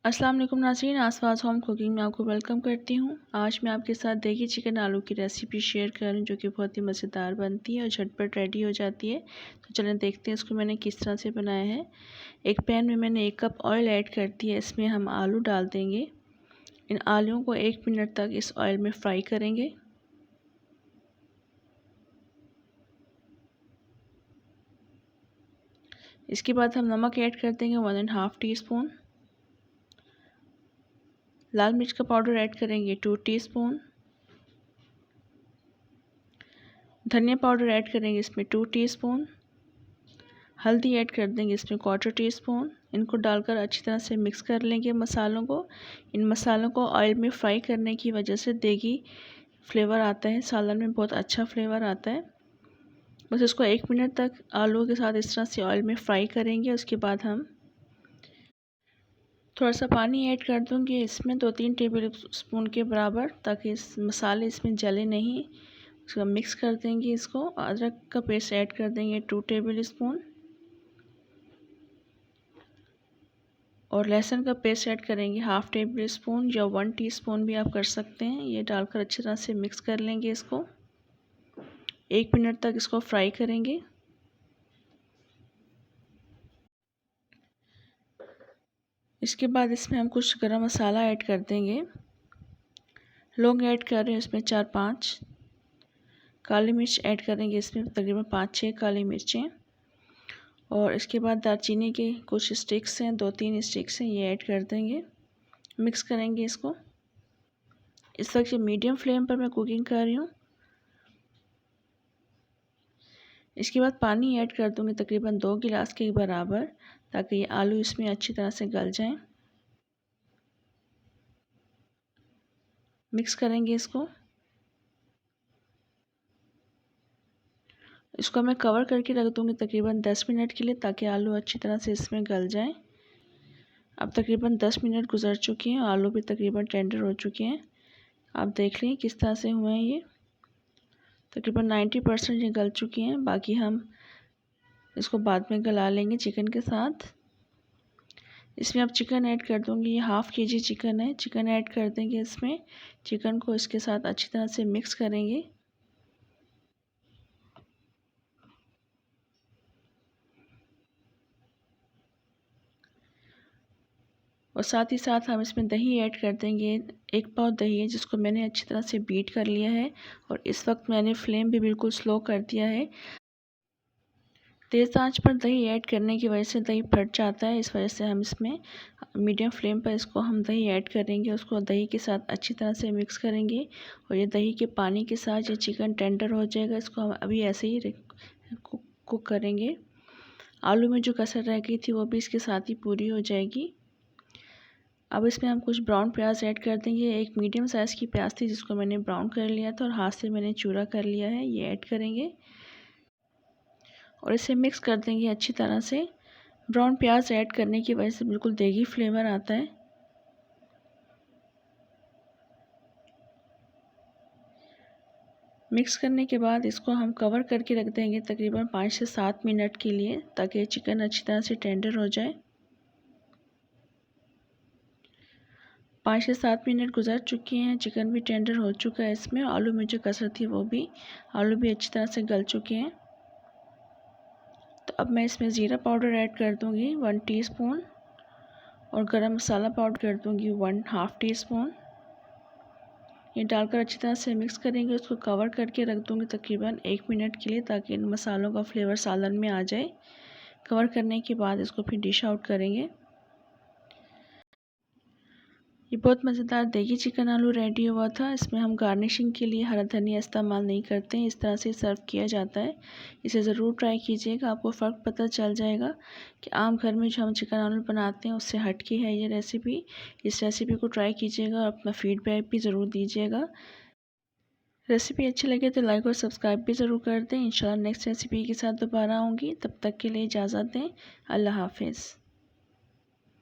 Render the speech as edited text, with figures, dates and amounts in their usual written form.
अस्सलाम वालेकुम नाज़रीन, आसपास होम कुकिंग में आपको वेलकम करती हूँ। आज मैं आपके साथ देगी चिकन आलू की रेसिपी शेयर कर रही हूँ, जो कि बहुत ही मज़ेदार बनती है और झटपट रेडी हो जाती है। तो चलें देखते हैं इसको मैंने किस तरह से बनाया है। एक पैन में मैंने 1 कप ऑयल ऐड कर दिया, इसमें हम आलू डाल देंगे। इन आलूओं को 1 मिनट तक इस ऑयल में फ्राई करेंगे। इसके बाद हम नमक ऐड कर देंगे 1½ टीस्पून। लाल मिर्च का पाउडर ऐड करेंगे 2 टीस्पून। धनिया पाउडर ऐड करेंगे इसमें 2 टीस्पून। हल्दी ऐड कर देंगे इसमें 1/4 टीस्पून। इनको डालकर अच्छी तरह से मिक्स कर लेंगे मसालों को। इन मसालों को ऑयल में फ्राई करने की वजह से देगी फ्लेवर आता है, सालन में बहुत अच्छा फ्लेवर आता है। बस इसको 1 मिनट तक आलू के साथ इस तरह से ऑयल में फ्राई करेंगे। उसके बाद हम थोड़ा सा पानी ऐड कर दूंगी इसमें 2-3 टेबल स्पून के बराबर, ताकि इस मसाले इसमें जले नहीं। उसको मिक्स कर देंगे। इसको अदरक का पेस्ट ऐड कर देंगे 2 टेबल स्पून और लहसुन का पेस्ट ऐड करेंगे 1/2 टेबल स्पून या 1 टीस्पून भी आप कर सकते हैं। ये डालकर अच्छी तरह से मिक्स कर लेंगे। इसको 1 मिनट तक इसको फ्राई करेंगे। इसके बाद इसमें हम कुछ गरम मसाला ऐड कर देंगे। लौंग ऐड कर रहे हैं इसमें 4-5। काली मिर्च ऐड करेंगे इसमें तकरीबन 5-6 काली मिर्चें। और इसके बाद दालचीनी के कुछ स्टिक्स हैं, 2-3 स्टिक्स हैं, ये ऐड कर देंगे। मिक्स करेंगे इसको। इस वक्त मीडियम फ्लेम पर मैं कुकिंग कर रही हूँ। इसके बाद पानी ऐड कर दूँगी तकरीबन 2 गिलास के बराबर, ताकि ये आलू इसमें अच्छी तरह से गल जाएं। मिक्स करेंगे इसको। इसको मैं कवर करके रख दूँगी तकरीबन 10 मिनट के लिए, ताकि आलू अच्छी तरह से इसमें गल जाएं। अब तकरीबन 10 मिनट गुजर चुके हैं, आलू भी तकरीबन टेंडर हो चुके हैं। आप देख लें किस तरह से हुए हैं। ये तकरीबन 90% ये गल चुके हैं। बाकी हम इसको बाद में गला लेंगे चिकन के साथ। इसमें अब चिकन ऐड कर दूंगी। ये 1/2 kg चिकन है। चिकन ऐड कर देंगे इसमें। चिकन को इसके साथ अच्छी तरह से मिक्स करेंगे। और साथ ही साथ हम इसमें दही ऐड कर देंगे। 1 पाव दही है, जिसको मैंने अच्छी तरह से बीट कर लिया है। और इस वक्त मैंने फ्लेम भी बिल्कुल स्लो कर दिया है। तेज़ आंच पर दही ऐड करने की वजह से दही फट जाता है। इस वजह से हम इसमें मीडियम फ्लेम पर इसको हम दही ऐड करेंगे। उसको दही के साथ अच्छी तरह से मिक्स करेंगे। और ये दही के पानी के साथ ये चिकन टेंडर हो जाएगा। इसको हम अभी ऐसे ही कुक करेंगे। आलू में जो कसर रह गई थी वो भी इसके साथ ही पूरी हो जाएगी। अब इसमें हम कुछ ब्राउन प्याज ऐड कर देंगे। एक मीडियम साइज़ की प्याज थी, जिसको मैंने ब्राउन कर लिया था और हाथ से मैंने चूरा कर लिया है। ये ऐड करेंगे और इसे मिक्स कर देंगे अच्छी तरह से। ब्राउन प्याज ऐड करने की वजह से बिल्कुल देगी फ्लेवर आता है। मिक्स करने के बाद इसको हम कवर करके रख देंगे तकरीबन 5 से 7 मिनट के लिए, ताकि चिकन अच्छी तरह से टेंडर हो जाए। 5 से 7 मिनट गुजर चुके हैं। चिकन भी टेंडर हो चुका है इसमें। आलू में जो कसर थी वो भी, आलू भी अच्छी तरह से गल चुके हैं। तो अब मैं इसमें ज़ीरा पाउडर ऐड कर दूंगी 1 टीस्पून और गरम मसाला पाउडर कर दूंगी 1/2 टीस्पून। ये डालकर अच्छी तरह से मिक्स करेंगे। उसको कवर करके रख दूंगी तकरीबन 1 मिनट के लिए, ताकि इन मसालों का फ्लेवर सालन में आ जाए। कवर करने के बाद इसको फिर डिश आउट करेंगे। ये बहुत मज़ेदार देगी चिकन आलू रेडी हुआ था। इसमें हम गार्निशिंग के लिए हरा धनिया इस्तेमाल नहीं करते हैं। इस तरह से सर्व किया जाता है। इसे ज़रूर ट्राई कीजिएगा, आपको फ़र्क पता चल जाएगा कि आम घर में जो हम चिकन आलू बनाते हैं उससे हटके है ये रेसिपी। इस रेसिपी को ट्राई कीजिएगा और अपना फीडबैक भी ज़रूर दीजिएगा। रेसिपी अच्छी लगे तो लाइक और सब्सक्राइब भी ज़रूर कर दें। इंशाल्लाह नेक्स्ट रेसिपी के साथ दोबारा आऊँगी। तब तक के लिए इजाज़त दें। अल्लाह हाफिज़।